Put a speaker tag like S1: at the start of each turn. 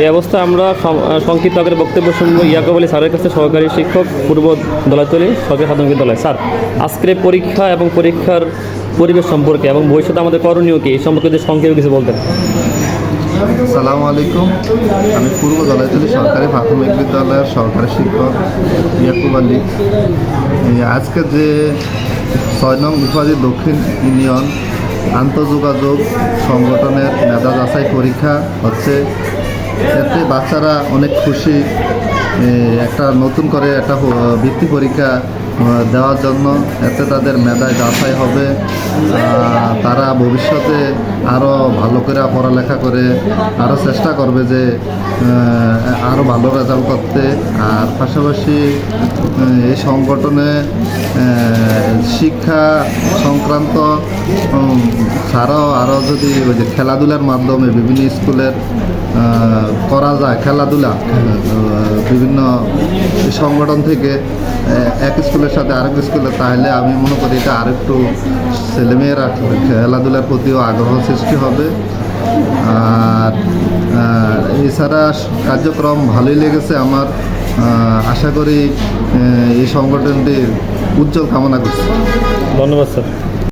S1: এই অবস্থায় আমরা সংক্ষিপ্ত আকারে বক্তব্য শুনবো ইয়াকুব আলী স্যারের কাছে, সহকারী শিক্ষক, পূর্ব দলাতলী সরকারি প্রাথমিক বিদ্যালয়। স্যার, আজকের পরীক্ষা এবং পরীক্ষার পরিবেশ সম্পর্কে এবং ভবিষ্যতে আমাদের করণীয় কি, এই সম্পর্কে যদি সংক্ষেপে কিছু বলতেন।
S2: আসসালামু আলাইকুম। আমি পূর্ব দলাতলী সরকারি প্রাথমিক বিদ্যালয়ের সহকারী শিক্ষক ইয়াকুব আলী। আজকে যে ৬ নং উপাধি দক্ষিণ ইউনিয়ন আন্তঃযোগাযোগ সংগঠনের মেধা যাচাই পরীক্ষা হচ্ছে, এতে বাচ্চারা অনেক খুশি। একটা নতুন করে একটা বৃত্তি পরীক্ষা দেওয়ার জন্য, এতে তাদের মেধায় যাচাই হবে। তারা ভবিষ্যতে আরও ভালো করে পড়ালেখা করে আরও চেষ্টা করবে যে আরও ভালো রেজাল্ট করতে। আর পাশাপাশি এই সংগঠনে শিক্ষা সংক্রান্ত ছাড়াও আরও যদি ওই যে খেলাধুলার মাধ্যমে বিভিন্ন স্কুলের করা যায় খেলাধুলা, বিভিন্ন সংগঠন থেকে এক স্কুলের সাথে আরেক স্কুলে, তাহলে আমি মনে করি এটা আরেকটু ছেলেমেয়েরা খেলাধুলার প্রতিও আগ্রহ সৃষ্টি হবে। আর এছাড়া কার্যক্রম ভালোই লেগেছে আমার। আশা করি এই সংগঠনটির উজ্জ্বল কামনা করছি।
S1: ধন্যবাদ স্যার।